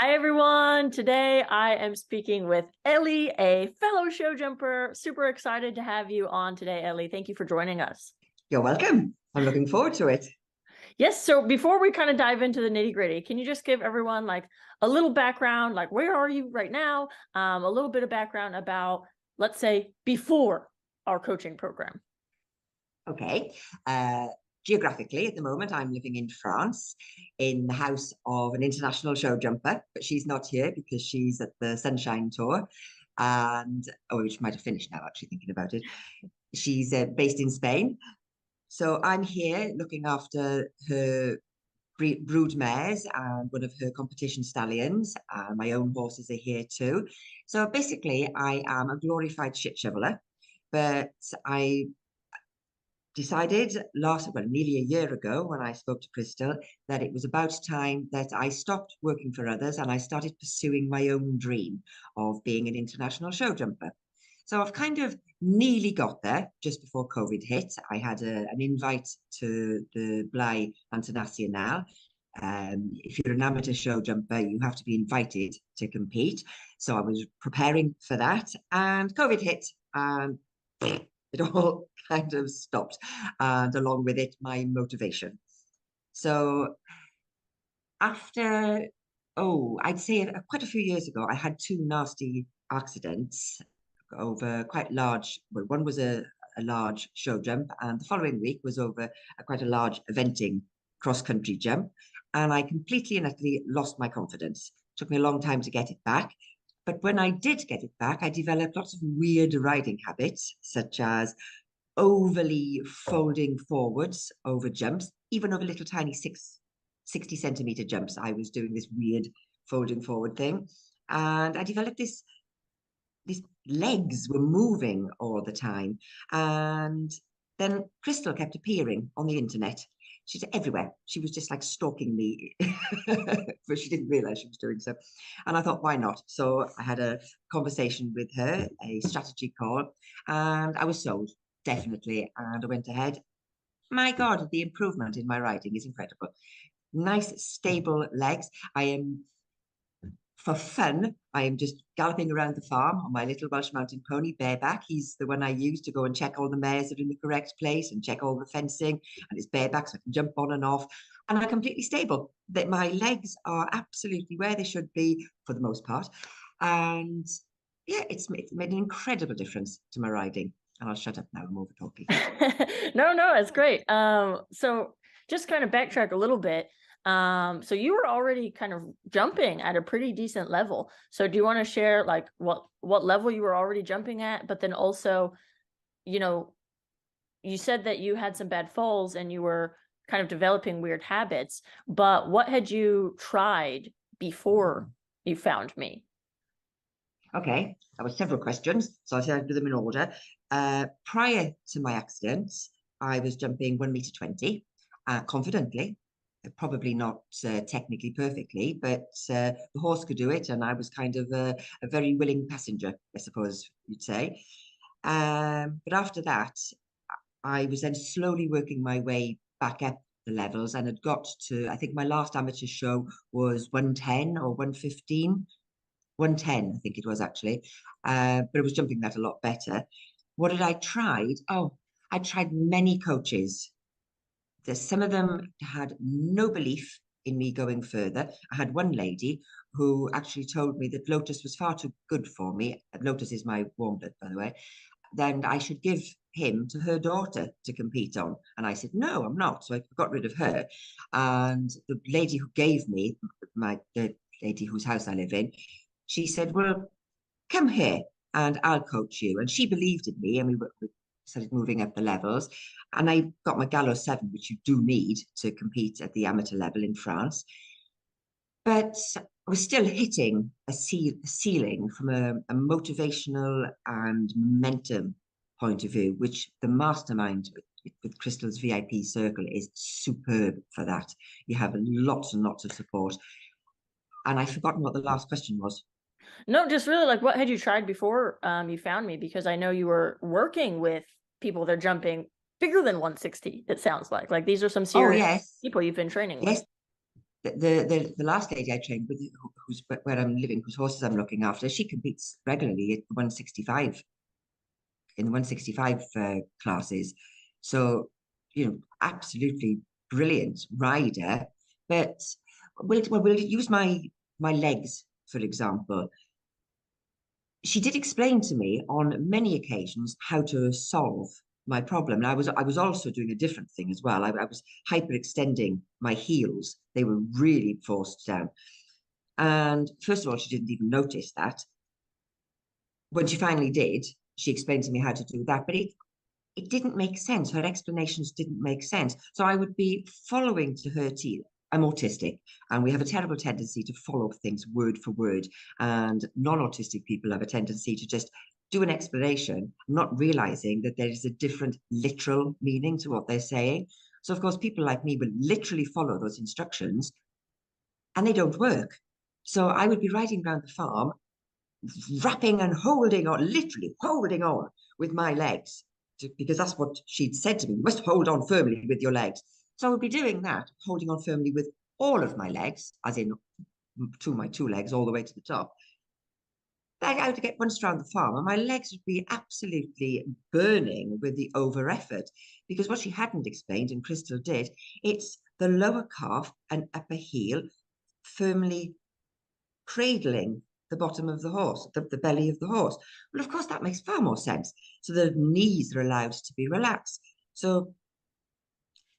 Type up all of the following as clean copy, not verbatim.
Hi, everyone. Today I am speaking with Ellie, a fellow show jumper. Super excited to have you on today, Ellie. Thank you for joining us. You're welcome. I'm looking forward to it. Yes, so before we kind of dive into the nitty-gritty, can you just give everyone like a little background, like where are you right now? A little bit of background about, let's say, before our coaching program. Okay. Geographically, at the moment, I'm living in France in the house of an international show jumper, but she's not here because she's at the Sunshine Tour. And, oh, which might have finished now, actually, thinking about it. She's based in Spain. So I'm here looking after her brood mares and one of her competition stallions. My own horses are here too. So basically, I am a glorified shit shoveler, but I decided nearly a year ago when I spoke to Crystal, that it was about time that I stopped working for others and I started pursuing my own dream of being an international show jumper. So I've kind of nearly got there just before COVID hit. I had an invite to the Blaye International. If you're an amateur show jumper, you have to be invited to compete. So I was preparing for that, and COVID hit, and it all kind of stopped, and along with it, my motivation. So after, I'd say quite a few years ago, I had two nasty accidents over quite large. Well, one was a large show jump, and the following week was over quite a large eventing cross-country jump. And I completely and utterly lost my confidence. It took me a long time to get it back. But when I did get it back, I developed lots of weird riding habits, such as overly folding forwards over jumps, even over little tiny 60 centimeter jumps. I was doing this weird folding forward thing. And I developed these legs were moving all the time. And then Crystal kept appearing on the internet. She's everywhere. She was just like stalking me, but she didn't realize she was doing so. And I thought, why not? So I had a conversation with her, a strategy call, and I was sold, definitely. And I went ahead. My God, the improvement in my riding is incredible. Nice, stable legs. I am for fun, I am just galloping around the farm on my little Welsh mountain pony, bareback. He's the one I use to go and check all the mares are in the correct place and check all the fencing. And it's bareback, so I can jump on and off. And I'm completely stable. That my legs are absolutely where they should be for the most part. And yeah, it's made an incredible difference to my riding. And I'll shut up now. I'm over talking. No, it's great. So just kind of backtrack a little bit. So you were already kind of jumping at a pretty decent level. So do you want to share like what level you were already jumping at? But then also, you said that you had some bad falls and you were kind of developing weird habits, but what had you tried before you found me? Okay, there were several questions, so I'll do them in order. Prior to my accident, I was jumping 1 meter 20 confidently, probably not technically perfectly, but the horse could do it, and I was kind of a very willing passenger, I suppose you'd say. But after that, I was then slowly working my way back up the levels and had got to, I think my last amateur show was 110 or 115. 110, I think it was actually, but it was jumping that a lot better. What had I tried? Oh, I tried many coaches. Some of them had no belief in me going further. I had one lady who actually told me that Lotus was far too good for me. Lotus is my warm blood, by the way. Then I should give him to her daughter to compete on. And I said, no, I'm not. So I got rid of her. And the lady who gave me, the lady whose house I live in, she said, well, come here and I'll coach you. And she believed in me, and we started moving up the levels. And I got my Gallo 7, which you do need to compete at the amateur level in France. But I was still hitting a ceiling from a motivational and momentum point of view, which the mastermind with Crystal's VIP circle is superb for that. You have lots and lots of support. And I've forgotten what the last question was. No, just really like what had you tried before you found me? Because I know you were working with people that are jumping bigger than 160, it sounds like. Like these are some Oh, serious yes. people you've been training with. Yes, The last lady I trained with, who's where I'm living, whose horses I'm looking after, she competes regularly at 165 in the 165 classes. So, absolutely brilliant rider. But we'll use my legs, for example. She did explain to me on many occasions how to solve my problem. And I was also doing a different thing as well. I was hyperextending my heels. They were really forced down. And first of all, she didn't even notice that. When she finally did, she explained to me how to do that, but it didn't make sense. Her explanations didn't make sense. So I would be following to her T. I'm autistic, and we have a terrible tendency to follow things word for word. And non-autistic people have a tendency to just do an explanation, not realizing that there is a different literal meaning to what they're saying. So, of course, people like me will literally follow those instructions, and they don't work. So I would be riding around the farm, wrapping and holding on, literally holding on with my legs, because that's what she'd said to me. You must hold on firmly with your legs. So I would be doing that, holding on firmly with all of my legs, as in my two legs all the way to the top. I would get once around the farm and my legs would be absolutely burning with the over effort, because what she hadn't explained, and Crystal did, it's the lower calf and upper heel firmly cradling the bottom of the horse, the belly of the horse. Well, of course, that makes far more sense. So the knees are allowed to be relaxed. So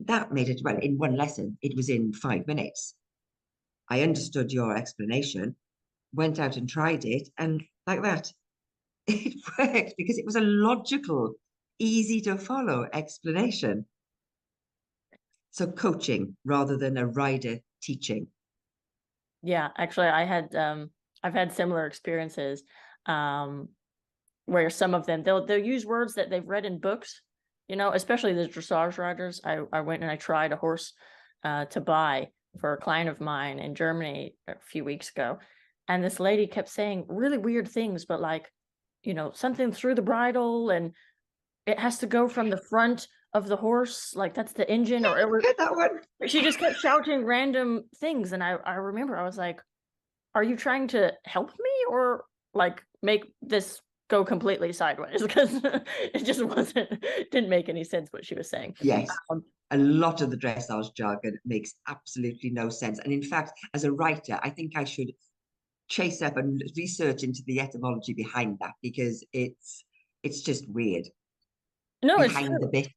that made it, well, in one lesson, it was in 5 minutes. I understood your explanation, went out and tried it, and like that, it worked because it was a logical, easy to follow explanation. So coaching rather than a rider teaching. Yeah, actually, I've had similar experiences where some of them they'll use words that they've read in books, especially the dressage riders. I went and I tried a horse to buy for a client of mine in Germany a few weeks ago, and this lady kept saying really weird things, but like, something through the bridle, and it has to go from the front of the horse, like that's the engine, or it was that one. she just kept shouting random things. And I remember I was like, are you trying to help me or like make this go completely sideways? Because it just didn't make any sense what she was saying. Yes. A lot of the dressage jargon makes absolutely no sense. And in fact, as a writer, I think I should chase up and research into the etymology behind that, because it's just weird. No, it's Behind the true. bit.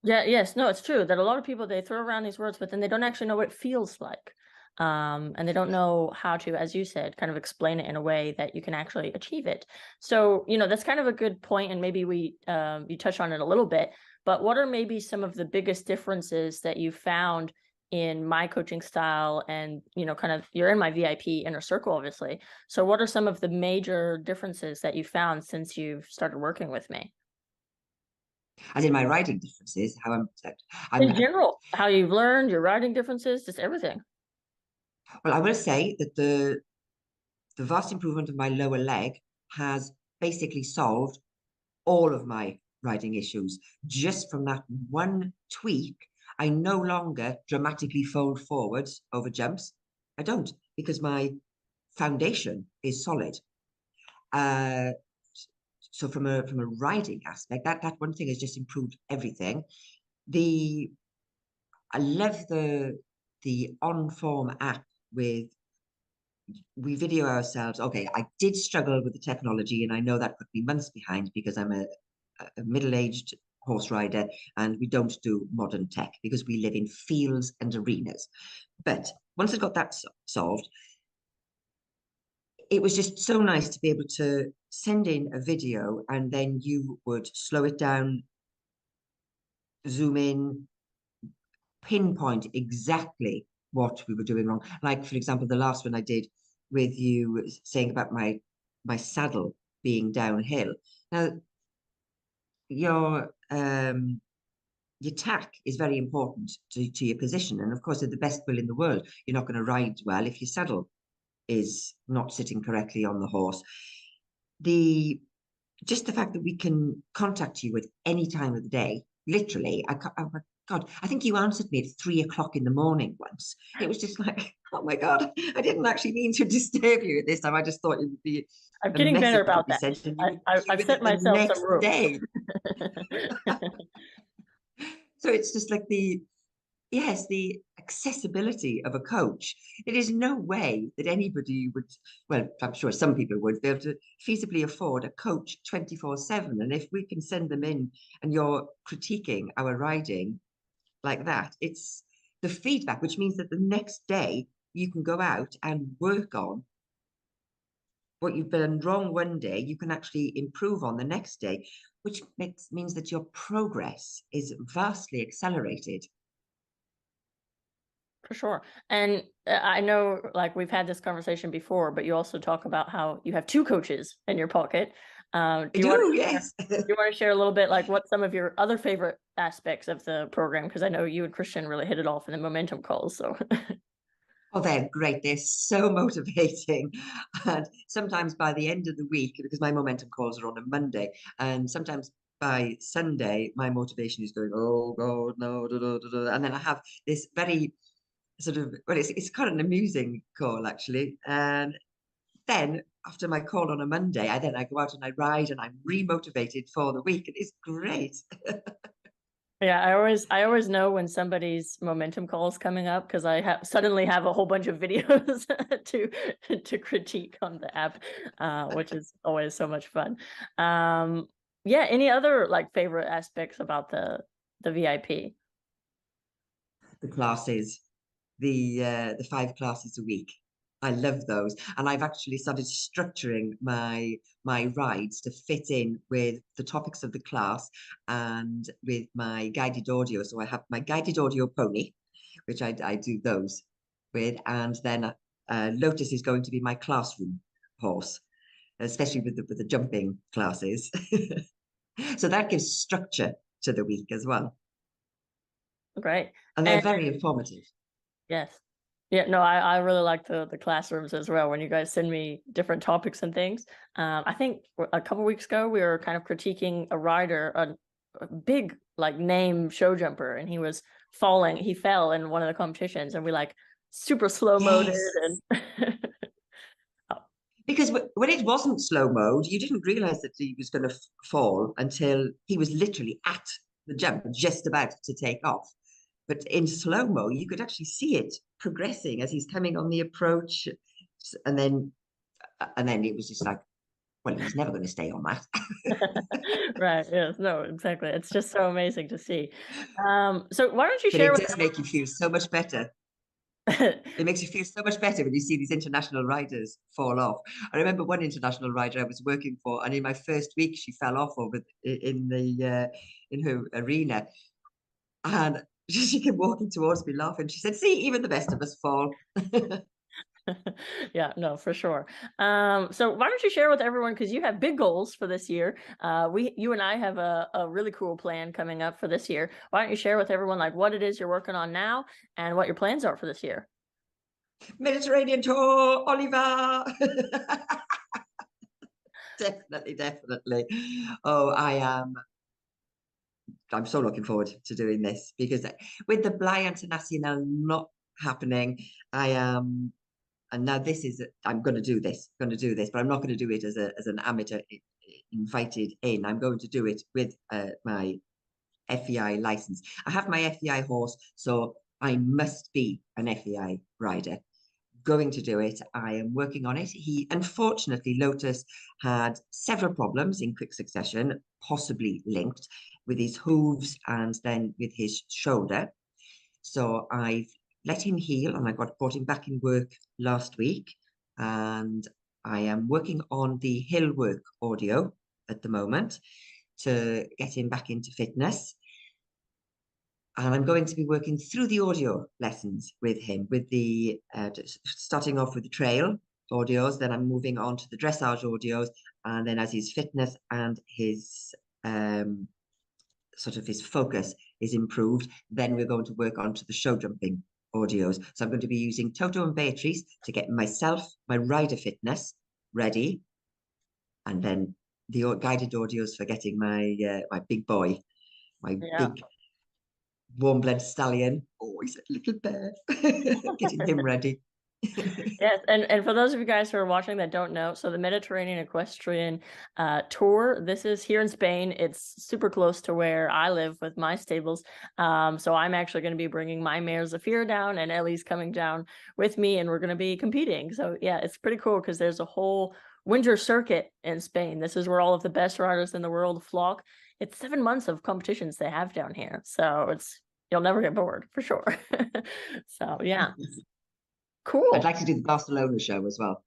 Yeah, yes, no, it's true that a lot of people, they throw around these words, but then they don't actually know what it feels like. And they don't know how to, as you said, kind of explain it in a way that you can actually achieve it. So, that's kind of a good point, and maybe you touch on it a little bit, but what are maybe some of the biggest differences that you found in my coaching style? And, kind of, you're in my VIP inner circle, obviously. So what are some of the major differences that you found since you've started working with me? As in my writing differences, how In general, how you've learned, your writing differences, just everything. well, I will say that the vast improvement of my lower leg has basically solved all of my riding issues. Just from that one tweak, I no longer dramatically fold forwards over jumps. I don't, because my foundation is solid. So from a riding aspect, that one thing has just improved everything. The I love the on form app with, we video ourselves. Okay, I did struggle with the technology, and I know that put me months behind because I'm a middle-aged horse rider, and we don't do modern tech because we live in fields and arenas. But once I got that solved, it was just so nice to be able to send in a video, and then you would slow it down, zoom in, pinpoint exactly what we were doing wrong. Like, for example, the last one I did with you saying about my saddle being downhill. Now, your tack is very important to your position. And of course, at the best will in the world, you're not going to ride well if your saddle is not sitting correctly on the horse. Just the fact that we can contact you at any time of the day, literally, God, I think you answered me at 3 o'clock in the morning once. It was just like, oh my God, I didn't actually mean to disturb you at this time. I just thought it would be I'm a getting better message would about be that. sent and you I've with it set the myself some next rules. day. So it's just like yes, the accessibility of a coach. It is no way that anybody would, well, I'm sure some people would be able to feasibly afford a coach 24/7. And if we can send them in and you're critiquing our riding like that, it's the feedback, which means that the next day you can go out and work on what you've done wrong one day, you can actually improve on the next day, which means that your progress is vastly accelerated. For sure. And I know like we've had this conversation before, but you also talk about how you have two coaches in your pocket. I do, yes. Do you want to share a little bit like what some of your other favorite aspects of the program? Because I know you and Christian really hit it off in the momentum calls. So Oh, they're great. They're so motivating. And sometimes by the end of the week, because my momentum calls are on a Monday, and sometimes by Sunday, my motivation is going, oh God, no, da, da, da, da. And then I have this very sort of, well, it's kind of an amusing call actually. And then after my call on a Monday, I go out and I ride and I'm remotivated for the week. And it's great. yeah, I always know when somebody's momentum call is coming up because I suddenly have a whole bunch of videos to critique on the app, which is always so much fun. Yeah, any other like favorite aspects about the VIP? The classes, the 5 classes a week. I love those, and I've actually started structuring my rides to fit in with the topics of the class and with my guided audio. So I have my guided audio pony, which I do those with, and then Lotus is going to be my classroom horse, especially with the jumping classes. So that gives structure to the week as well, Great. and they're And very informative. yes. Yeah, no, I really like the classrooms as well when you guys send me different topics and things. I think a couple weeks ago we were kind of critiquing a rider, a big like name show jumper, and he was falling. He fell in one of the competitions, and we like super slow moded Yes. and oh, Because when it wasn't slow mode, you didn't realize that he was going to fall until he was literally at the jump, just about to take off. But in slow mo, you could actually see it progressing as he's coming on the approach, and then it was just like, well, he's never going to stay on that. right. Yes. No. Exactly. It's just so amazing to see. So why don't you But share it with does make you feel so much better. everyone? It makes you feel so much better when you see these international riders fall off. I remember one international rider I was working for, and in my first week, she fell off in her arena, and she came walking towards me laughing. She said, "See, even the best of us fall." Yeah, no, for sure. So why don't you share with everyone because you have big goals for this year. You and I have a really cool plan coming up for this year. Why don't you share with everyone like what it is you're working on now and what your plans are for this year? Mediterranean tour, Oliver. Definitely, definitely. Oh, I'm so looking forward to doing this because with the Bly International not happening, I am, and now this is, I'm going to do this, but I'm not going to do it as an amateur invited in. I'm going to do it with my FEI license. I have my FEI horse, so I must be an FEI rider. Going to do it. I am working on it. He, unfortunately, Lotus had several problems in quick succession, possibly linked with his hooves and then with his shoulder. So I've let him heal and I brought him back in work last week. And I am working on the hill work audio at the moment to get him back into fitness. And I'm going to be working through the audio lessons with him, with the starting off with the trail audios, then I'm moving on to the dressage audios, and then as his fitness and his sort of his focus is improved, then we're going to work on to the show jumping audios. So I'm going to be using Toto and Beatrice to get myself, my rider fitness ready, and then the guided audios for getting my my big boy, my Yeah. big warm-blood stallion. Oh, he's a little bear. Getting him ready. Yes, and for those of you guys who are watching that don't know, so the Mediterranean Equestrian Tour, this is here in Spain. It's super close to where I live with my stables. So I'm actually going to be bringing my mare Zafira down, and Ellie's coming down with me, and we're going to be competing. So yeah, it's pretty cool because there's a whole winter circuit in Spain. This is where all of the best riders in the world flock. It's 7 months of competitions they have down here, so you'll never get bored for sure. So yeah. Cool. I'd like to do the Barcelona show as well.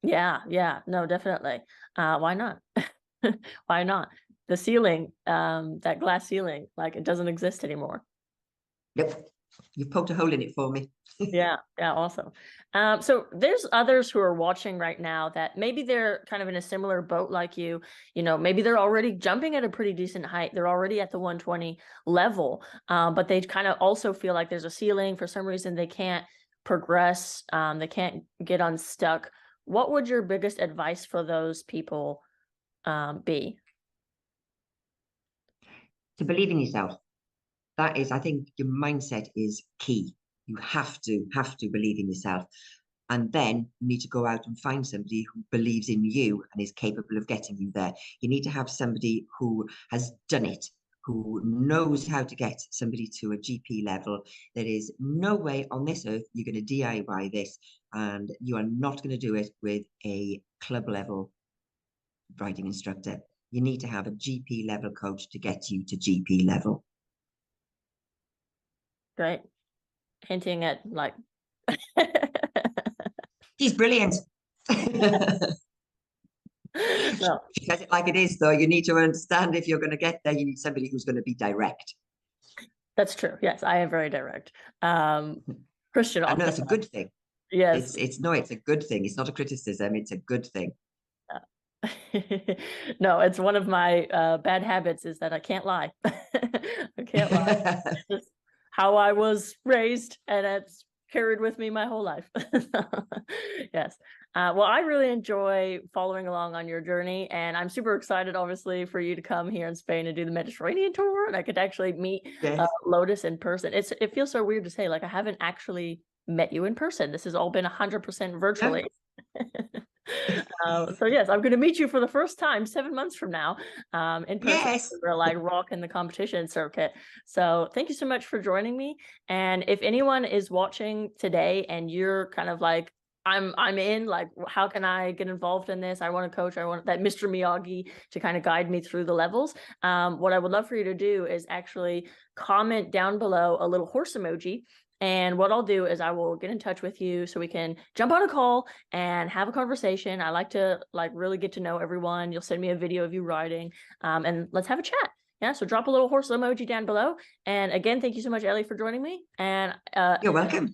Yeah, no, definitely. Why not? Why not? The ceiling, that glass ceiling, like it doesn't exist anymore. Yep, you've poked a hole in it for me. Yeah, awesome. So there's others who are watching right now that maybe they're kind of in a similar boat like you. Maybe they're already jumping at a pretty decent height. They're already at the 120 level, but they kind of also feel like there's a ceiling. For some reason, they can't progress. They can't get unstuck. What would your biggest advice for those people be? To believe in yourself. That is, I think your mindset is key. You have to believe in yourself. And then you need to go out and find somebody who believes in you and is capable of getting you there. You need to have somebody who has done it, who knows how to get somebody to a GP level. There is no way on this earth you're going to DIY this, and you are not going to do it with a club level riding instructor. You need to have a GP level coach to get you to GP level. Right. Hinting at like He's brilliant. No. She says it like it is, though. You need to understand if you're going to get there, you need somebody who's going to be direct. That's true. Yes, I am very direct. Christian, I know it's a good thing. Yes. It's a good thing. It's not a criticism. It's a good thing. No, it's one of my bad habits is that I can't lie. I can't lie. It's just how I was raised, and it's carried with me my whole life. Yes. Well, I really enjoy following along on your journey, and I'm super excited, obviously, for you to come here in Spain and do the Mediterranean tour, and I could actually meet Yes. Lotus in person. It feels so weird to say, like, I haven't actually met you in person. This has all been 100% virtually. So yes, I'm going to meet you for the first time 7 months from now in person. Yes. We're like rocking the competition circuit. So thank you so much for joining me. And if anyone is watching today and you're kind of like, I'm in, like, how can I get involved in this? I want a coach. I want that Mr. Miyagi to kind of guide me through the levels. What I would love for you to do is actually comment down below a little horse emoji. And what I'll do is I will get in touch with you so we can jump on a call and have a conversation. I like to really get to know everyone. You'll send me a video of you riding, and let's have a chat. Yeah, so drop a little horse emoji down below. And again, thank you so much, Ellie, for joining me. And You're welcome.